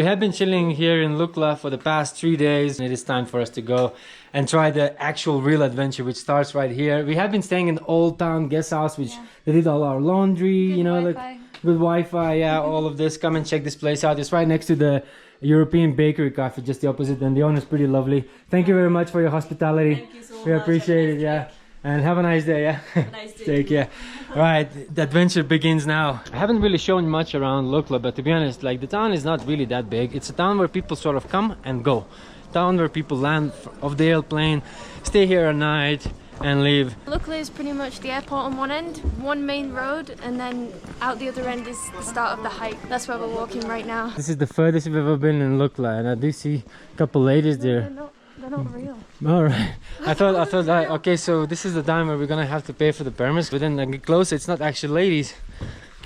We have been chilling here in Lukla for the past 3 days. It is time for us to go and try the actual real adventure, which starts right here. We have been staying in the old town guest house, which they did all our laundry, good you know, Wi-Fi. like good Wi-Fi, yeah, all of this. Come and check this place out. It's right next to the European Bakery Cafe, just the opposite, and the owner's pretty lovely. Thank you very much for your hospitality. Thank you so much. We appreciate it, yeah. And have a nice day, yeah. Nice day. Take care. Right, the adventure begins now. I haven't really shown much around Lukla, but to be honest, like the town is not really that big. It's a town where people sort of come and go. Town where people land off the airplane, stay here a night, and leave. Lukla is pretty much the airport on one end, one main road, and then out the other end is the start of the hike. That's where we're walking right now. This is the furthest we've ever been in Lukla, and I do see a couple ladies there. They're not real. All right. I thought that, okay, so this is the time where we're gonna have to pay for the permits, but then I get closer, it's not actually ladies.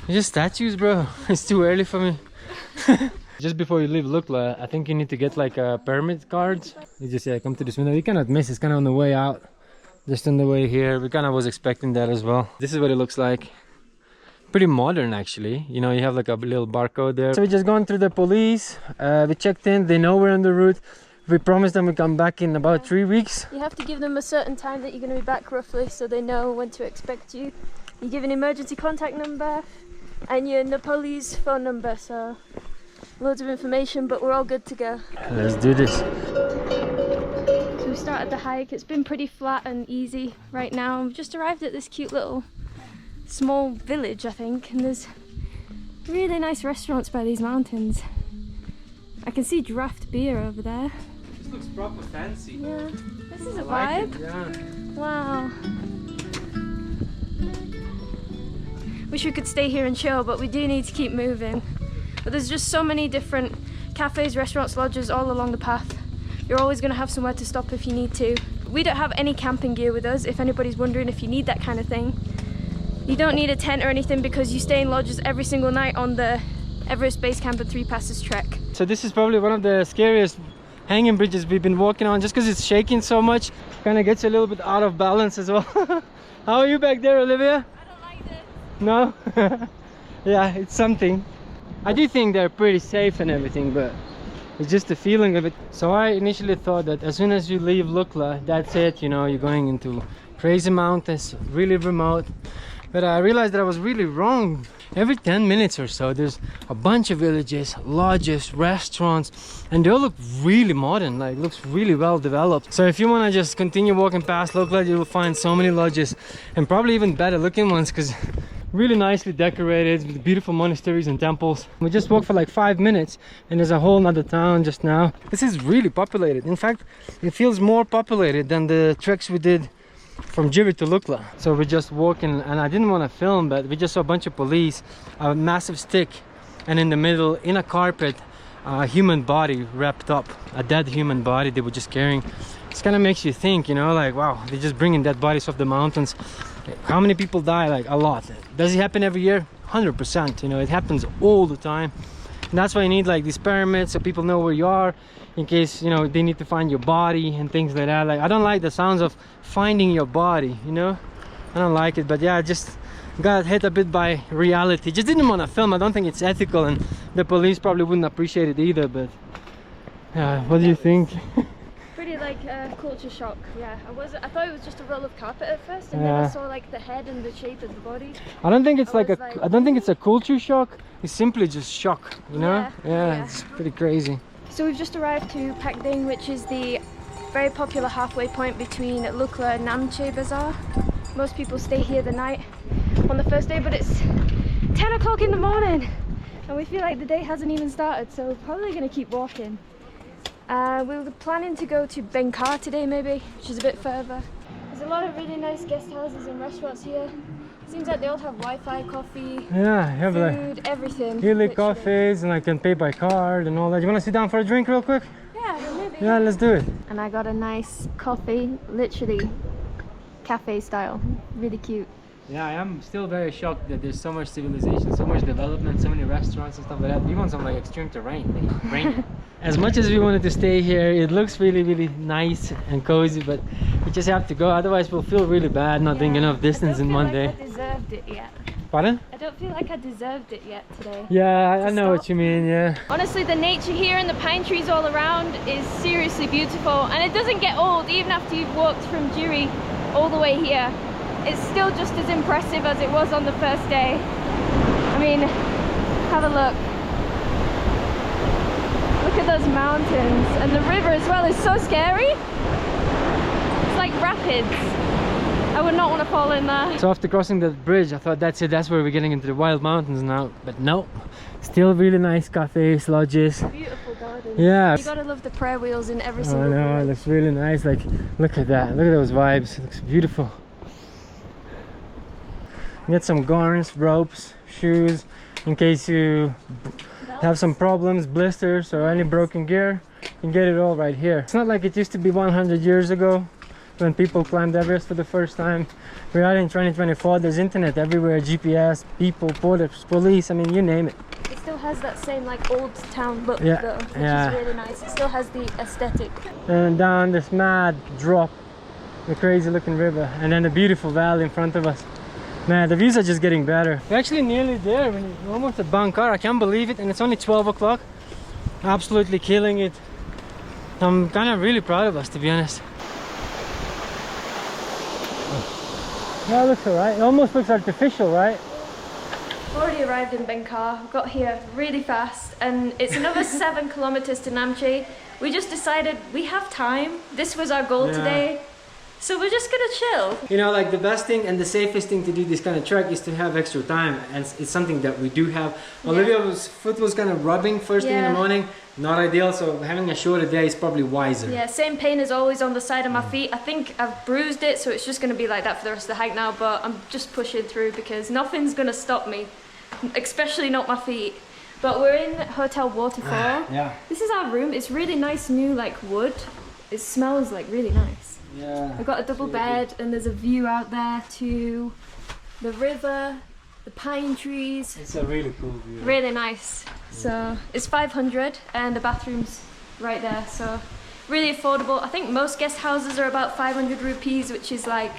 It's just statues, bro. It's too early for me. Just before you leave Lukla, I think you need to get like a permit card. You just come to this window. You cannot miss, it's kind of on the way out. Just on the way here, we kind of was expecting that as well. This is what it looks like. Pretty modern actually. You know, you have like a little barcode there. So we just gone through the police. We checked in, they know we're on the route. We promised them we come back in about 3 weeks. You have to give them a certain time that you're going to be back roughly, so they know when to expect you. You give an emergency contact number and your Nepalese phone number, so loads of information, but we're all good to go. Let's do this. So we started the hike. It's been pretty flat and easy right now. We've just arrived at this cute little small village, I think, and there's really nice restaurants by these mountains. I can see draft beer over there. This looks proper fancy. Yeah, this is a like vibe. it, yeah. Wow. Wish we could stay here and chill, but we do need to keep moving. But there's just so many different cafes, restaurants, lodges all along the path. You're always going to have somewhere to stop if you need to. We don't have any camping gear with us, if anybody's wondering if you need that kind of thing. You don't need a tent or anything because you stay in lodges every single night on the Everest Base Camp and 3 Passes trek. So this is probably one of the scariest hanging bridges we've been walking on, just because it's shaking so much. Kind of gets you a little bit out of balance as well. How are you back there, Olivia? I don't like this. No? Yeah, it's something. I do think they're pretty safe and everything, but it's just the feeling of it. So I initially thought that as soon as you leave Lukla, that's it, you know, you're going into crazy mountains, really remote. But I realized that I was really wrong. Every 10 minutes or so, there's a bunch of villages, lodges, restaurants, and they all look really modern, like looks really well developed. So if you want to just continue walking past Lukla, you will find so many lodges, and probably even better looking ones, because really nicely decorated with beautiful monasteries and temples. We just walked for like 5 minutes, and there's a whole nother town just now. This is really populated. In fact, it feels more populated than the treks we did from Jiri to Lukla. So we're just walking, and I didn't want to film, but we just saw a bunch of police, a massive stick, and in the middle, in a carpet, a human body wrapped up, a dead human body they were just carrying. It kind of makes you think, you know, like, wow, they're just bringing dead bodies off the mountains. How many people die? Like a lot. Does it happen every year? 100%. You know, it happens all the time. And that's why you need like these permits, so people know where you are, in case, you know, they need to find your body and things like that. Like, I don't like the sounds of finding your body, you know, I don't like it. But yeah, I just got hit a bit by reality. Just didn't want to film. I don't think it's ethical, and the police probably wouldn't appreciate it either. But yeah, what do you think? Pretty like culture shock. Yeah, I thought it was just a roll of carpet at first, and then I saw like the head and the shape of the body. I don't think it's I don't think it's a culture shock. It's simply just shock, you know. Yeah. It's pretty crazy. So we've just arrived to Pakding, which is the very popular halfway point between Lukla and Namche Bazaar. Most people stay here the night on the first day, but it's 10 o'clock in the morning and we feel like the day hasn't even started, so we're probably going to keep walking. We were planning to go to Benkar today maybe, which is a bit further. There's a lot of really nice guest houses and restaurants here. Seems like they all have Wi-Fi, coffee, have food, like everything. Yearly coffees, and I can pay by card and all that. You want to sit down for a drink real quick? Yeah, maybe. Yeah, let's do it. And I got a nice coffee, literally cafe style, really cute. Yeah, I am still very shocked that there's so much civilization, so much development, so many restaurants and stuff like that. We want some like extreme terrain, like rain. As much as we wanted to stay here, it looks really nice and cozy, but we just have to go, otherwise we'll feel really bad not doing enough distance in one day. I deserved it yet. Pardon? I don't feel like I deserved it yet today. Yeah, I know what you mean, yeah. Honestly, the nature here and the pine trees all around is seriously beautiful, and it doesn't get old even after you've walked from Jiri all the way here. It's still just as impressive as it was on the first day. I mean, have a look. Look at those mountains, and the river as well is so scary. It's like rapids. I would not want to fall in there. So after crossing that bridge, I thought that's it, that's where we're getting into the wild mountains now. But no, still really nice cafes, lodges. Beautiful gardens. Yeah. You gotta love the prayer wheels in every single I know, village. it looks really nice. Like, look at that, look at those vibes. It looks beautiful. Get some garns, ropes, shoes, in case you have some problems, blisters or any broken gear. You can get it all right here. It's not like it used to be 100 years ago when people climbed Everest for the first time. We're out in 2024, there's internet everywhere, GPS, people, porters, police, I mean, you name it. It still has that same like old town look Yeah, though, which yeah. is really nice. It still has the aesthetic. And down this mad drop, the crazy looking river, and then the beautiful valley in front of us. Man, the views are just getting better. We're actually nearly there, we're almost at Benkar, I can't believe it, and it's only 12 o'clock. Absolutely killing it. I'm kind of really proud of us, to be honest. Yeah, it looks alright. It almost looks artificial, right? We've already arrived in Benkar, got here really fast, and it's another 7 kilometers to Namche. We just decided we have time. This was our goal today. So we're just gonna chill. You know, like the best thing and the safest thing to do this kind of trek is to have extra time, and it's something that we do have. Olivia's foot was kind of rubbing first thing in the morning, not ideal, so having a shorter day is probably wiser. Yeah, same pain as always on the side of my feet. I think I've bruised it, so it's just gonna be like that for the rest of the hike now, but I'm just pushing through because nothing's gonna stop me, especially not my feet. But we're in Hotel Waterfall. Yeah. This is our room. It's really nice new like wood. It smells like really nice. Yeah. I've got a double bed, and there's a view out there to the river, the pine trees. It's a really cool view. Really nice. So it's 500 and the bathroom's right there. So really affordable. I think most guest houses are about 500 rupees, which is like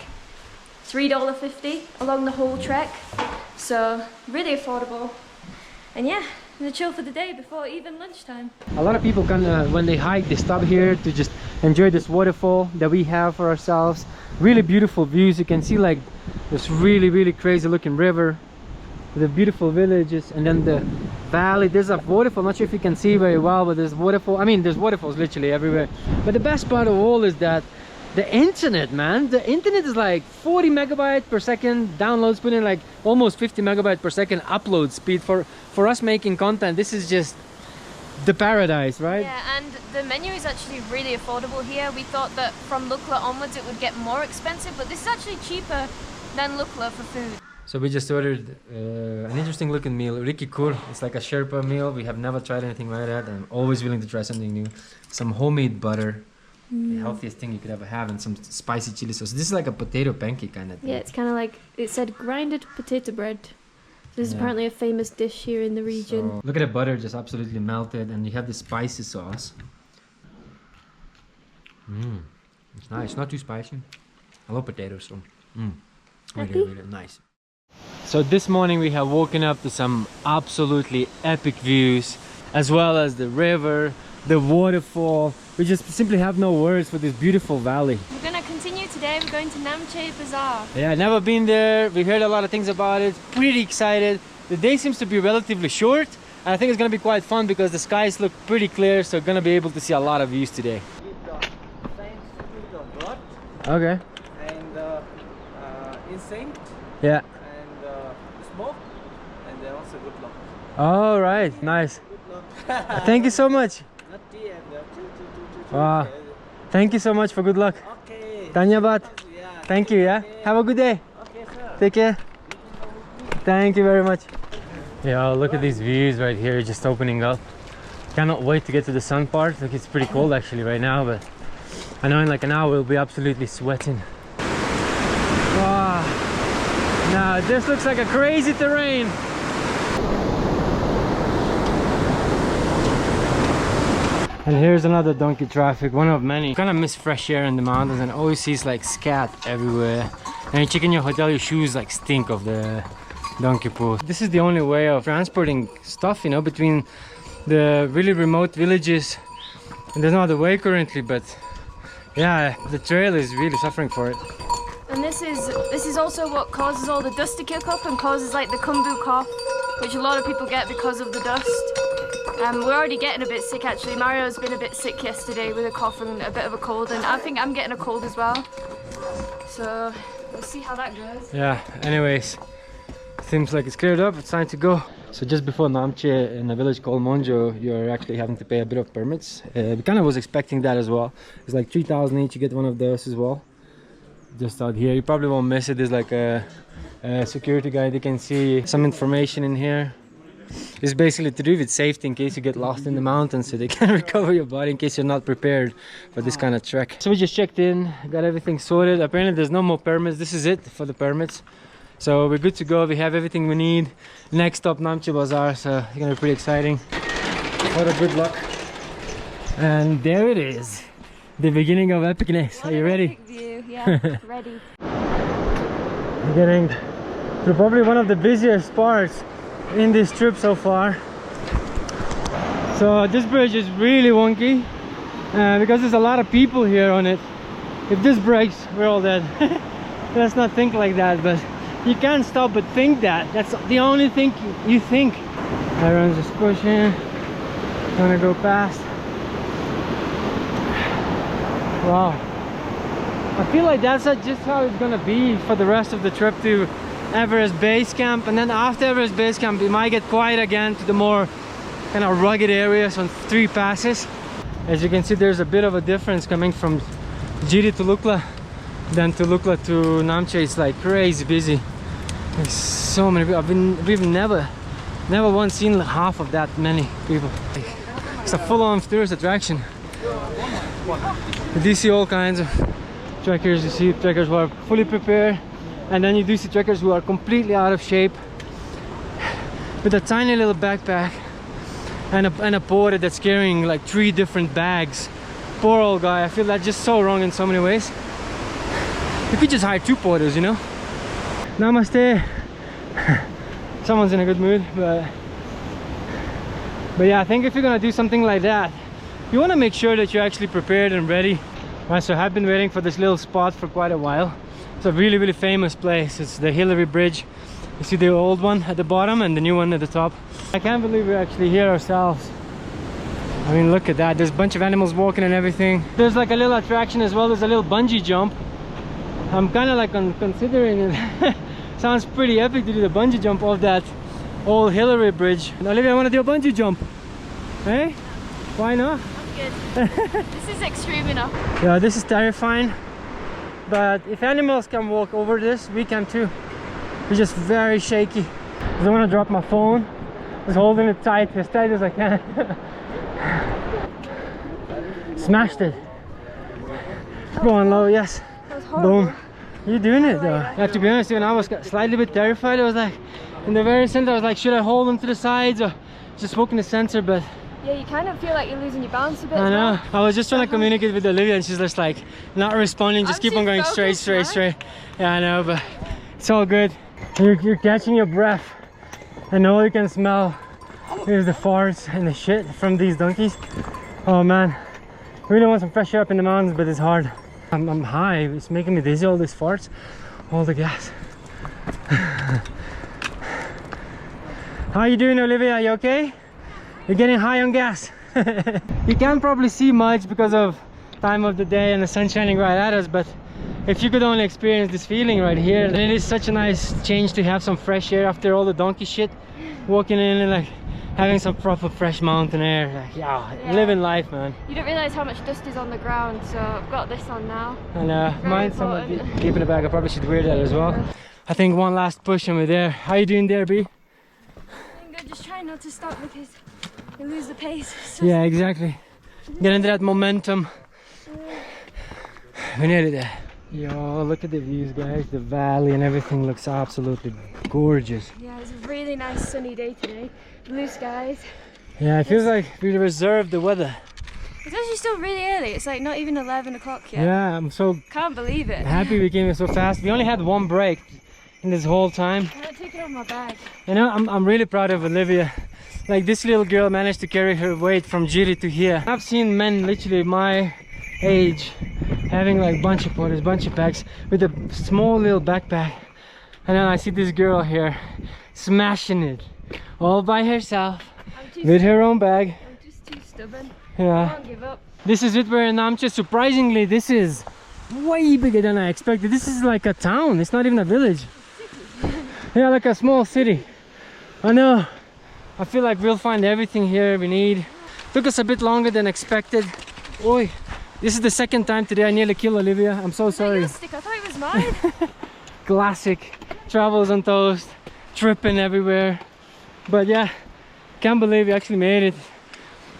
$3.50 along the whole trek. So really affordable. And yeah, I'm gonna chill for the day before even lunchtime. A lot of people when they hike, they stop here to just enjoy this waterfall that we have for ourselves. Really beautiful views. You can see like this really crazy looking river, the beautiful villages, and then the valley. There's a waterfall, not sure if you can see very well, but there's waterfall. I mean, there's waterfalls literally everywhere. But the best part of all is that the internet, man, the internet is like 40 megabytes per second downloads, put in like almost 50 megabytes per second upload speed. For us making content, this is just the paradise, right? Yeah, and the menu is actually really affordable here. We thought that from Lukla onwards it would get more expensive, but this is actually cheaper than Lukla for food. So we just ordered an interesting looking meal, Riki Kur. It's like a Sherpa meal. We have never tried anything like that. I'm always willing to try something new. Some homemade butter. The healthiest thing you could ever have, and some spicy chili sauce. This is like a potato pancake kind of thing. Yeah, it's kind of like, it said grinded potato bread. This is apparently a famous dish here in the region. So, look at the butter, just absolutely melted, and you have the spicy sauce. It's nice, not too spicy. I love potatoes, so really nice. So this morning we have woken up to some absolutely epic views, as well as the river, the waterfall. We just simply have no words for this beautiful valley. We're gonna continue today. We're going to Namche Bazaar. Yeah, never been there. We heard a lot of things about it. Pretty excited. The day seems to be relatively short, and I think it's gonna be quite fun because the skies look pretty clear, so we're gonna be able to see a lot of views today. Okay. And instinct. Yeah. And smoke. And then also good luck. All right, nice. Good luck. Thank you so much. Not tea and Wow. Thank you so much for good luck. Okay. Dhanyabad. Yeah. Thank you, yeah. Have a good day. Okay, sir. Take care. Thank you very much. Yeah, look at these views right here, just opening up. Cannot wait to get to the sun part. Like, it's pretty cold actually right now, but I know in like an hour we'll be absolutely sweating. Wow. Now this looks like a crazy terrain. And here's another donkey traffic, one of many. Kind of miss fresh air in the mountains, and always sees like scat everywhere. And you check in your hotel, your shoes like stink of the donkey pools. This is the only way of transporting stuff, you know, between the really remote villages. And there's no other way currently, but yeah, the trail is really suffering for it. And this is also what causes all the dust to kick up and causes like the Khumjung cough, which a lot of people get because of the dust. We're already getting a bit sick actually. Mario's been a bit sick yesterday with a cough and a bit of a cold, and I think I'm getting a cold as well. So we'll see how that goes. Yeah, anyways, seems like it's cleared up, it's time to go. So just before Namche, in a village called Monjo, you're actually having to pay a bit of permits. We kind of was expecting that as well. It's like 3,000 each, you get one of those as well. Just out here, you probably won't miss it. There's like a security guide, you can see some information in here. It's basically to do with safety in case you get lost in the mountains, so they can recover your body in case you're not prepared for this kind of trek. So we just checked in, got everything sorted. Apparently there's no more permits, this is it for the permits. So we're good to go, we have everything we need. Next stop, Namche Bazaar, so it's gonna be pretty exciting. What a good luck. And there it is, the beginning of epicness. Are you ready? Yeah, ready. We're getting to probably one of the busiest parts in this trip so far. So this bridge is really wonky because there's a lot of people here on it. If this breaks, we're all dead. Let's not think like that, but you can't stop but think that. That's the only thing you think. Everyone's just pushing, gonna go past. Wow, I feel like that's just how it's gonna be for the rest of the trip to Everest Base Camp, and then after Everest Base Camp we might get quiet again to the more kind of rugged areas on 3 passes. As you can see, there's a bit of a difference coming from Jiri to Lukla than to Lukla to Namche. It's like crazy busy. There's so many people. We've never once seen half of that many people. It's a full-on tourist attraction. You do see all kinds of trekkers. You see trekkers who are fully prepared, and then you do see trekkers who are completely out of shape with a tiny little backpack and a porter that's carrying like 3 different bags. Poor old guy. I feel that's just so wrong in so many ways. You could just hire 2 porters, you know. Namaste. Someone's in a good mood, but yeah, I think if you're gonna do something like that, you want to make sure that you're actually prepared and ready. Right, so I've been waiting for this little spot for quite a while. It's a really famous place. It's the Hillary Bridge. You see the old one at the bottom and the new one at the top. I can't believe we're actually here ourselves. I mean, look at that. There's a bunch of animals walking and everything. There's like a little attraction as well. There's a little bungee jump. I'm kind of like considering it. Sounds pretty epic to do the bungee jump off that old Hillary Bridge. And Olivia, I want to do a bungee jump. Hey? Why not? I'm good. This is extreme enough. Yeah, this is terrifying. But if animals can walk over this, we can too. It's just very shaky. I don't want to drop my phone. I was holding it tight as I can. Smashed it. Going low, yes. That was horrible. Boom. You're doing it though. Yeah, to be honest, when I was slightly bit terrified, I was like, in the very center, I was like, should I hold them to the sides or just smoking the sensor? But yeah, you kind of feel like you're losing your balance a bit. I know. I was just trying to communicate with Olivia, and she's just like not responding. Just keep on going straight. Yeah, I know, but it's all good. You're catching your breath, and all you can smell is the farts and the shit from these donkeys. Oh man, I really want some fresh air up in the mountains, but it's hard. I'm high. It's making me dizzy. All these farts, all the gas. How you doing, Olivia? Are you okay? You're getting high on gas. You can't probably see much because of time of the day and the sun shining right at us, but if you could only experience this feeling right here, then it is such a nice change to have some fresh air after all the donkey shit. Walking in and like having some proper fresh mountain air. Like, yeah, living life, man. You don't realize how much dust is on the ground, so I've got this on now. And mine's somewhat deep in the bag. I probably should wear that as well. I think one last push and we're there. How you doing there, B? I'm good, just trying not to stop because you lose the pace. Yeah, exactly. Get into that momentum. We're nearly there. Yo, look at the views, guys. The valley and everything looks absolutely gorgeous. Yeah, it's a really nice sunny day today. Blue skies. Yeah, it feels like we reserved the weather. It's actually still really early. It's like not even 11 o'clock yet. Yeah, I'm so can't believe it. Happy we came here so fast. We only had one break in this whole time. I'm gonna take it off my bag. You know, I'm really proud of Olivia. Like, this little girl managed to carry her weight from Jiri to here. I've seen men literally my age having like bunch of porters, bunch of bags with a small little backpack, and then I see this girl here smashing it all by herself with her own bag. I'm just too stubborn. Yeah. I won't give up. This is it, we're in Namche. Surprisingly, this is way bigger than I expected. This is like a town, it's not even a village. Yeah, like a small city. I know. I feel like we'll find everything here we need. Took us a bit longer than expected. Oi, this is the second time today I nearly killed Olivia. I'm so sorry. I thought it was mine. Classic. Travels on toast, tripping everywhere. But yeah, can't believe we actually made it.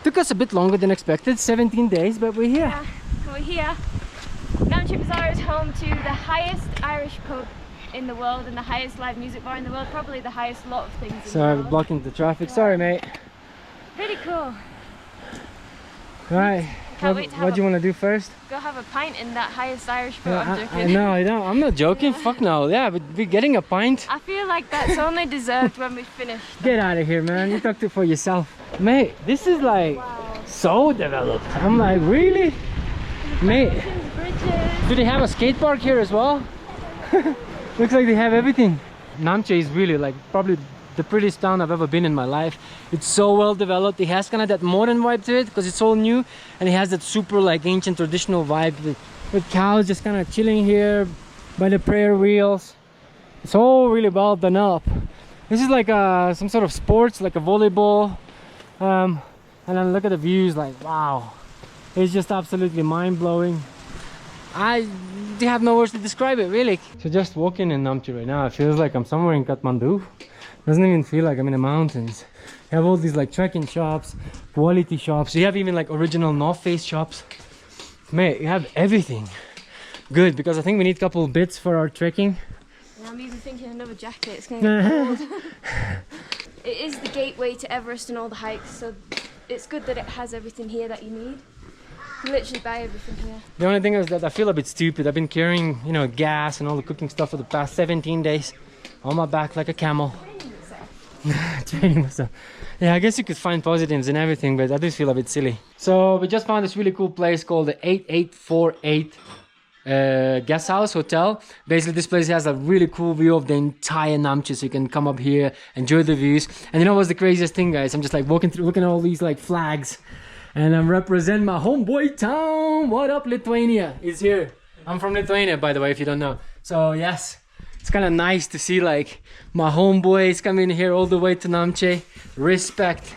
Took us a bit longer than expected, 17 days, but we're here. Yeah, we're here. Namche Bazaar is home to the highest Irish pub in the world and the highest live music bar in the world, probably the highest lot of things in the Sorry, world. blocking the traffic. Sorry, mate. Pretty cool. Right. Can't wait to What do you want to do first? go have a pint in that highest Irish pub. I'm joking. I know, I know. I'm not joking. Yeah. Fuck no. Yeah, but we're getting a pint. I feel like that's only deserved when we finish. Get out of here, man. You talked it for yourself. Mate, this is like so developed. I'm like, really? Mate, Bridges. do they have a skate park here as well? Looks like they have everything. Namche is really like probably the prettiest town I've ever been in my life. It's so well developed. It has kind of that modern vibe to it because it's all new, and it has that super like ancient traditional vibe with cows just kind of chilling here by the prayer wheels. It's all really well done up. This is like some sort of sports, like a volleyball, and then look at the views. Like, wow, it's just absolutely mind-blowing. I have no words to describe it, really. So just walking in Namche right now, it feels like I'm somewhere in Kathmandu. Doesn't even feel like I'm in the mountains. You have all these like trekking shops, quality shops. You have even like original North Face shops. Mate, you have everything. Good, because I think we need a couple of bits for our trekking. Yeah, I'm even thinking another jacket. It's going to get cold. It is the gateway to Everest and all the hikes, so it's good that it has everything here that you need. You can literally buy everything here. The only thing is that I feel a bit stupid. I've been carrying, you know, gas and all the cooking stuff for the past 17 days on my back like a camel. Training myself. Yeah, I guess you could find positives in everything, but I do feel a bit silly. So we just found this really cool place called the 8848 Guesthouse Hotel. Basically, this place has a really cool view of the entire Namche, so you can come up here, enjoy the views. And you know what's the craziest thing, guys? I'm just like walking through, looking at all these like flags, and I'm representing my homeboy town. What up, Lithuania is here. I'm from Lithuania, by the way, if you don't know. So yes, it's kind of nice to see like my homeboys coming here all the way to Namche. Respect.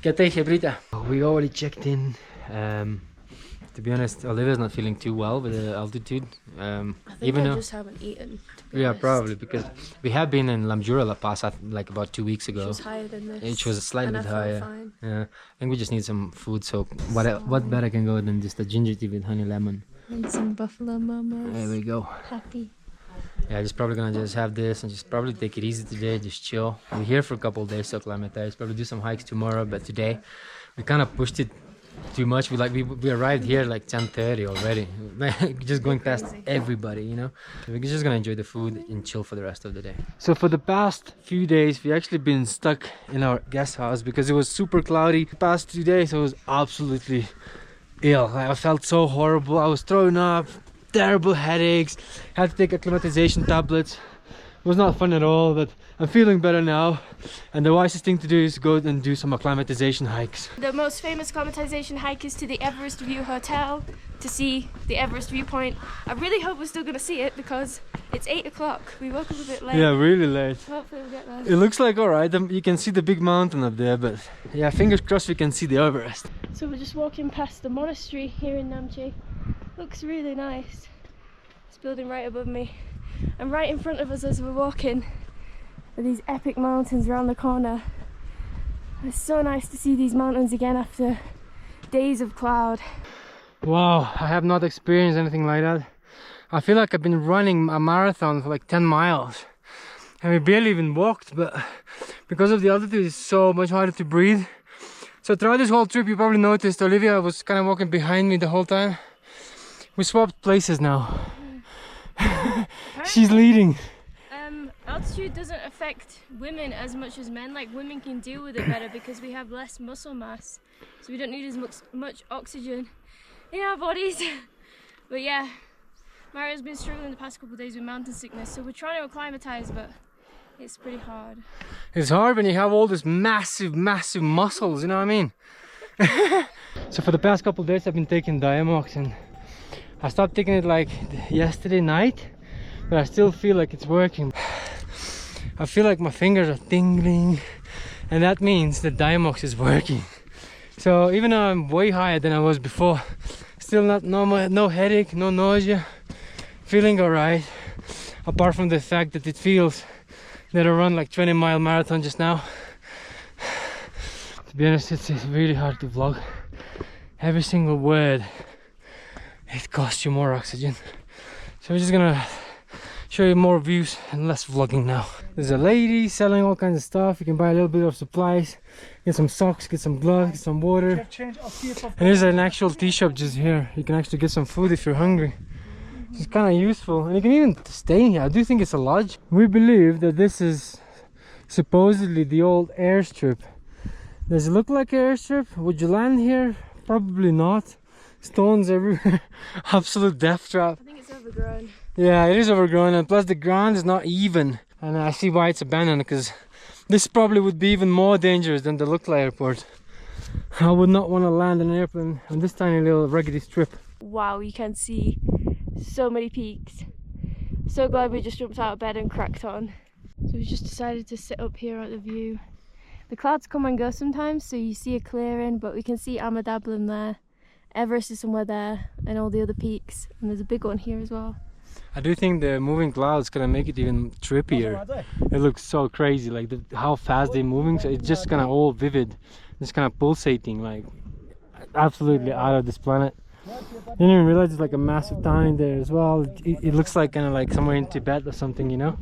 We already checked in. To be honest, Olivia's not feeling too well with the altitude. I think even I though, just haven't eaten. To be yeah, honest. probably because we have been in Lamjura La Paz like about 2 weeks ago. Which was higher than this. Which was slightly and I felt higher. fine. Yeah, I think we just need some food. So what better can go than just a ginger tea with honey lemon? And some buffalo mamas. There we go. Happy. Yeah, just probably gonna just have this and just probably take it easy today, just chill. We're here for a couple of days to acclimatize. Probably do some hikes tomorrow, but today we kind of pushed it too much. We arrived here like 10:30 already. Just going past everybody, you know. So we're just gonna enjoy the food and chill for the rest of the day. So for the past few days, we actually been stuck in our guest house because it was super cloudy. The past 2 days, I was absolutely ill. I felt so horrible. I was throwing up, terrible headaches, had to take acclimatization tablets. It was not fun at all, but I'm feeling better now, and the wisest thing to do is go and do some acclimatization hikes. The most famous acclimatization hike is to the Everest View Hotel to see the Everest viewpoint. I really hope we're still going to see it because it's 8 o'clock. We woke up a bit late. Yeah, really late. Hopefully we'll get there. It looks like alright. You can see the big mountain up there, but yeah, fingers crossed we can see the Everest. So we're just walking past the monastery here in Namche. Looks really nice. It's building right above me. And right in front of us as we're walking are these epic mountains around the corner. It's so nice to see these mountains again after days of cloud. Wow, I have not experienced anything like that. I feel like I've been running a marathon for like 10 miles. And we barely even walked, but because of the altitude it's so much harder to breathe. So throughout this whole trip you probably noticed Olivia was kind of walking behind me the whole time. We swapped places now. She's leading. altitude doesn't affect women as much as men. Like, women can deal with it better because we have less muscle mass, so we don't need as much oxygen in our bodies. But yeah, Mario's been struggling the past couple of days with mountain sickness, so we're trying to acclimatize, but it's pretty hard. It's hard when you have all these massive muscles, you know what I mean? So for the past couple of days I've been taking Diamox, and I stopped taking it like yesterday night, but I still feel like it's working. I feel like my fingers are tingling, and that means the Diamox is working. So even though I'm way higher than I was before, still no headache, no nausea, feeling alright, apart from the fact that it feels that I run like 20-mile marathon just now. To be honest, it's really hard to vlog. Every single word, it costs you more oxygen. So we're just gonna show you more views and less vlogging now. There's a lady selling all kinds of stuff. You can buy a little bit of supplies, get some socks, get some gloves, get some water. And there's an actual tea shop just here. You can actually get some food if you're hungry. It's kind of useful, and you can even stay here. I do think it's a lodge. We believe that this is supposedly the old airstrip. Does it look like an airstrip? Would you land here? Probably not. Stones everywhere. Absolute death trap. I think it's overgrown. Yeah, it is overgrown, and plus the ground is not even. And I see why it's abandoned, because this probably would be even more dangerous than the Lukla airport. I would not want to land an airplane on this tiny little ruggedy strip. Wow, you can see so many peaks. So glad we just jumped out of bed and cracked on. So we just decided to sit up here at the view. The clouds come and go sometimes, so you see a clearing, but we can see Amadablam there. Everest is somewhere there, and all the other peaks, and there's a big one here as well. I do think the moving clouds gonna make it even trippier. It looks so crazy, like how fast they're moving. So it's just kind of all vivid, just kind of pulsating, like absolutely out of this planet. I didn't even realize there's like a massive town in there as well. It looks like kind of like somewhere in Tibet or something, you know.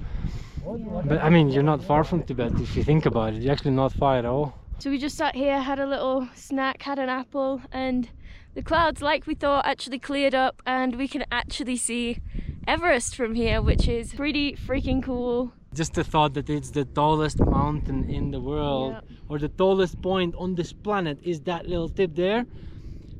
But I mean, you're not far from Tibet if you think about it. You're actually not far at all. So we just sat here, had a little snack, had an apple, and the clouds, like we thought, actually cleared up, and we can actually see Everest from here, which is pretty freaking cool. Just the thought that it's the tallest mountain in the world, or the tallest point on this planet is that little tip there.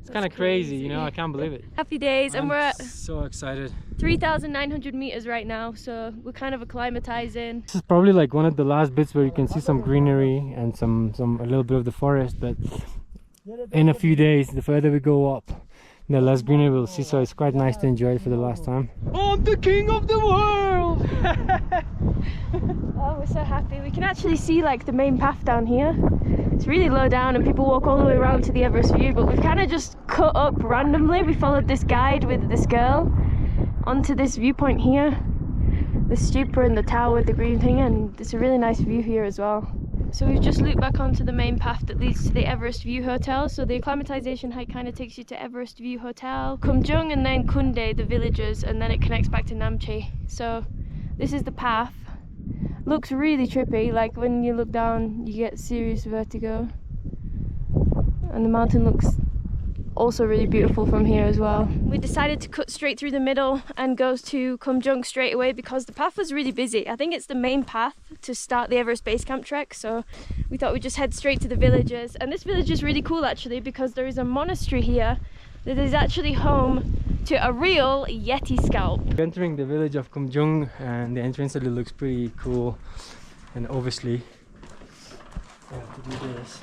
It's kind of crazy, you know. I can't believe it. Happy days, and we're at so excited. 3,900 meters right now, so we're kind of acclimatizing. This is probably like one of the last bits where you can see some greenery and a little bit of the forest, but in a few days, the further we go up, the less greenery we'll see, so it's quite nice to enjoy it for the last time. I'm the king of the world! Oh, we're so happy. We can actually see like the main path down here. It's really low down and people walk all the way around to the Everest view, but we've kind of just cut up randomly. We followed this guide with this girl onto this viewpoint here, the stupa and the tower with the green thing, and it's a really nice view here as well. So we've just looped back onto the main path that leads to the Everest View Hotel. So the acclimatization hike kind of takes you to Everest View Hotel, Khumjung, and then Kunde, the villages, and then it connects back to Namche. So this is the path. Looks really trippy, like when you look down you get serious vertigo. And the mountain looks also really beautiful from here as well. We decided to cut straight through the middle and go to Khumjung straight away because the path was really busy. I think it's the main path to start the Everest Base Camp trek, so we thought we'd just head straight to the villages. And this village is really cool actually, because there is a monastery here that is actually home to a real Yeti scalp. We're entering the village of Khumjung, and the entrance really looks pretty cool, and obviously I have to do this.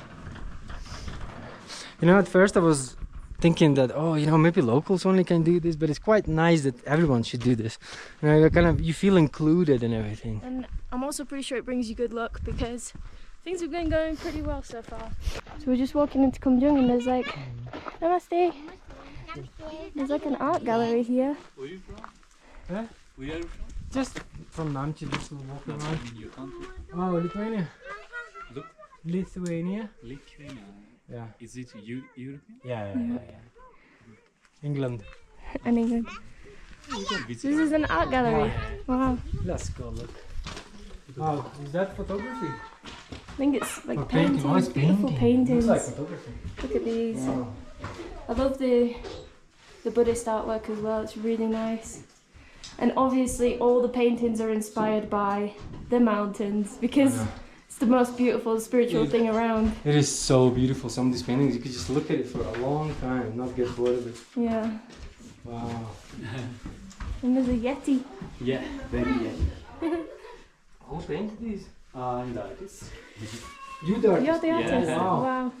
You know, at first I was thinking that, oh, you know, maybe locals only can do this, but it's quite nice that everyone should do this. You know, you feel included in everything. And I'm also pretty sure it brings you good luck because things have been going pretty well so far. So we're just walking into Khumjung and there's like, Namaste. There's like an art gallery here. Where are you from? Huh? Where are you from? Just from Namche, just walking around. Your country? Oh, Lithuania. Look. Lithuania. Lithuania. Yeah. Is it European? Yeah. England. And England. This is an art gallery. Wow. Let's go look. Oh, is that photography? I think it's like or paintings, painting. Oh, it's beautiful painting. paintings. Looks like photography. Look at these. Wow. I love the Buddhist artwork as well. It's really nice. And obviously all the paintings are inspired by the mountains because it's the most beautiful spiritual thing around. It is so beautiful. Some of these paintings, you could just look at it for a long time and not get bored of it. Yeah. Wow. And there's a Yeti. Yeah, very Yeti. Who painted these? And the artist. You the artist? You're the artist? Yeah. Wow.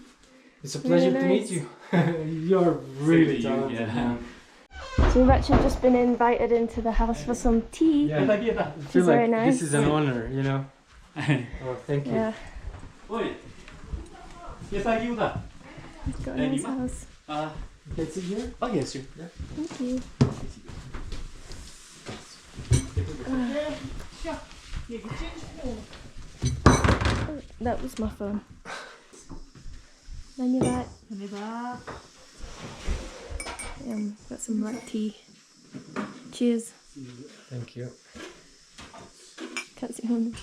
It's a pleasure Really to nice. meet you. You're really Same to you, talented, yeah. man. So we've actually just been invited into the house for some tea. Yeah. I feel It's very like nice. this is an honor, you know. Oh, thank you. Yeah. Oi. Yeti. We've got a nice house. Can I sit here? Oh yes, sure. Yeah. Thank you. Oh, that was my phone. Then you're back. Got some black tea. Cheers. Thank you. Can't see home.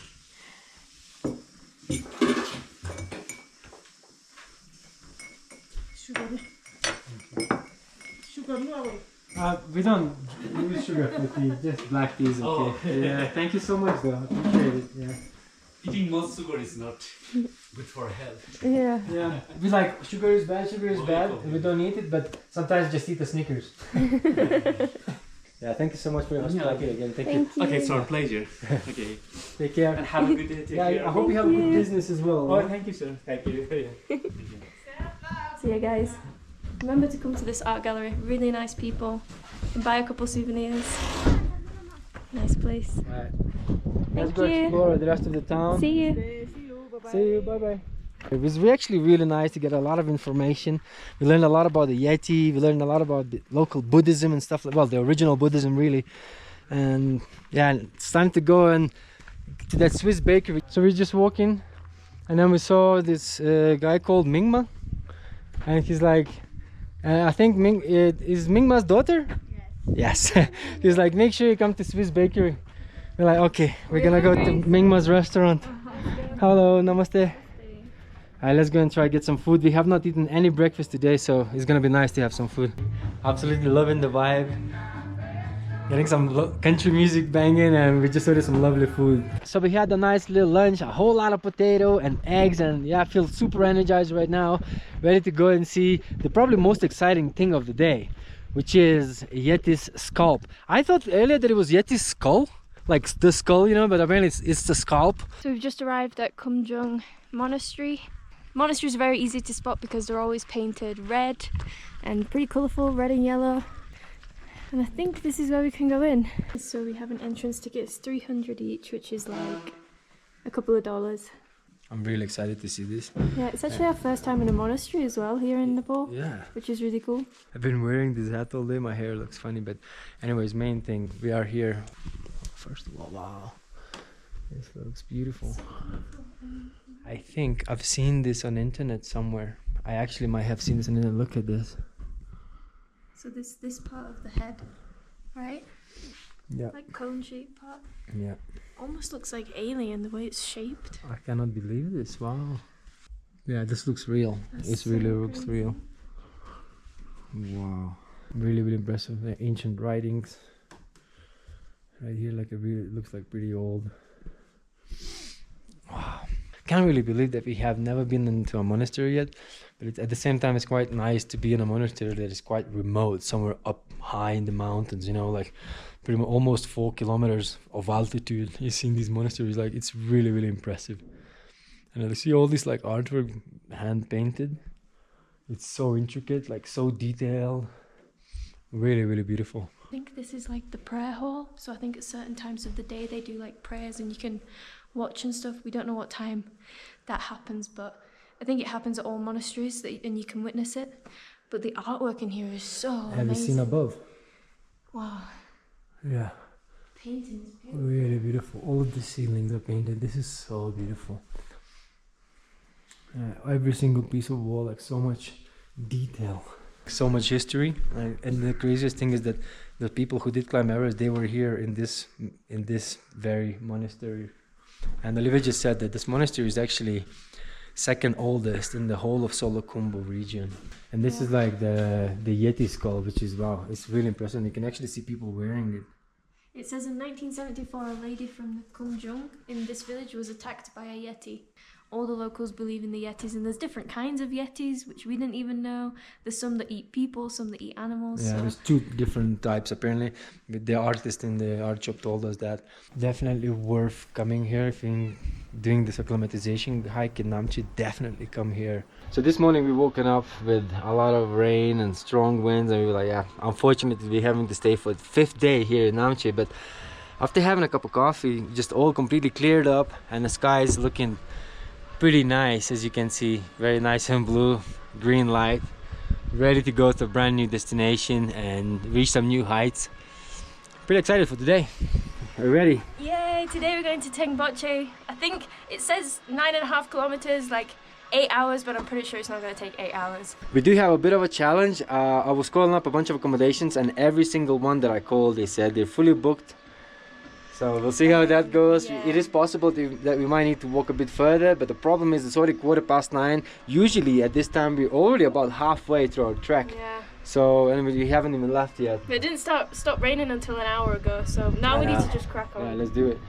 We don't use sugar for tea, just black tea is okay. Yeah, thank you so much though. Appreciate it. Yeah. Eating much sugar is not good for health. Yeah. Yeah. We like sugar is bad, and we don't eat it, but sometimes just eat the Snickers. Yeah, thank you so much for your hospitality again. Thank you. Thank you. Okay, it's our pleasure. Okay. Take care. And have a good day. Take Yeah, care. I hope you have a good business as well. Oh, thank you, sir. Thank you. See you guys. Remember to come to this art gallery. Really nice people. And buy a couple souvenirs. Nice place. Alright. Let's Thank go you. explore the rest of the town. See you. See you. Bye bye. It was actually really nice to get a lot of information. We learned a lot about the Yeti. We learned a lot about the local Buddhism and stuff. Well, the original Buddhism, really. And yeah, it's time to go and to that Swiss bakery. So we just walk in, and then we saw this guy called Mingma, and he's like, I think is Mingma's daughter. Yes. He's like, make sure you come to Swiss bakery. We're like, okay, we're gonna go to Mingma's restaurant. Hello, namaste. Alright, let's go and try get some food. We have not eaten any breakfast today, so it's gonna be nice to have some food. Absolutely loving the vibe. Getting some country music banging, and we just ordered some lovely food. So we had a nice little lunch, a whole lot of potato and eggs, and yeah, I feel super energized right now, ready to go and see the probably most exciting thing of the day, which is Yeti's scalp. I thought earlier that it was Yeti's skull, like the skull, you know, but apparently it's the scalp. So we've just arrived at Khumjung Monastery. Monasteries are very easy to spot because they're always painted red and pretty colourful, red and yellow. And I think this is where we can go in. So we have an entrance ticket, it's 300 each, which is like a couple of dollars. I'm really excited to see this. Yeah, it's actually our first time in a monastery as well here in Nepal. Yeah. Which is really cool. I've been wearing this hat all day, my hair looks funny, but anyways, main thing, we are here. First of all, wow, this looks beautiful. I think I've seen this on internet somewhere. I actually might have seen this on internet. Look at this. So this part of the head, right? Yeah. Like cone-shaped part. Yeah. Almost looks like alien the way it's shaped. I cannot believe this. Wow. Yeah, this looks real. That's It really so looks crazy. real. Wow. Really, really impressive. The ancient writings. Right here, like it looks like pretty old. Wow. Can't really believe that we have never been into a monastery yet, but at the same time it's quite nice to be in a monastery that is quite remote, somewhere up high in the mountains, you know, like pretty much almost 4 kilometers of altitude. You see in these monasteries, like it's really, really impressive. And I see all this like artwork hand painted. It's so intricate, like so detailed. Really, really beautiful. I think this is like the prayer hall. So I think at certain times of the day they do like prayers and you can watch and stuff. We don't know what time that happens, but I think it happens at all monasteries and you can witness it. But the artwork in here is so Have you seen above? Wow. Yeah. Paintings. Really beautiful. All of the ceilings are painted. This is so beautiful. Every single piece of wall, like so much detail. So much history. And the craziest thing is that the people who did climb Everest, they were here in this very monastery. And Olivia just said that this monastery is actually second oldest in the whole of Solokhumbu region. And this is like the Yeti skull, which is, wow, it's really impressive. You can actually see people wearing it. It says in 1974, a lady from the Khumjung in this village was attacked by a Yeti. All the locals believe in the Yetis, and there's different kinds of Yetis, which we didn't even know. There's some that eat people, some that eat animals. Yeah, so. there's 2 different types apparently. The artist in the art shop told us that. Definitely worth coming here if you're doing this acclimatization hike in Namche. Definitely come here. So this morning we woken up with a lot of rain and strong winds, and we were like, yeah, unfortunately we're having to stay for the 5th day here in Namche. But after having a cup of coffee, just all completely cleared up, and the sky is looking pretty nice, as you can see. Very nice and blue, green light, ready to go to a brand new destination and reach some new heights. Pretty excited for today. Are you ready? Yay! Today we're going to Tengboche. I think it says 9.5 kilometers, like 8 hours, but I'm pretty sure it's not going to take 8 hours. We do have a bit of a challenge. I was calling up a bunch of accommodations, and every single one that I called, they said they're fully booked. So we'll see how that goes. Yeah. It is possible that we might need to walk a bit further, but the problem is it's already 9:15. Usually at this time we're already about halfway through our trek. Yeah. So, and we haven't even left yet. But it didn't stop raining until an hour ago, so now we need to just crack on. Yeah, let's do it.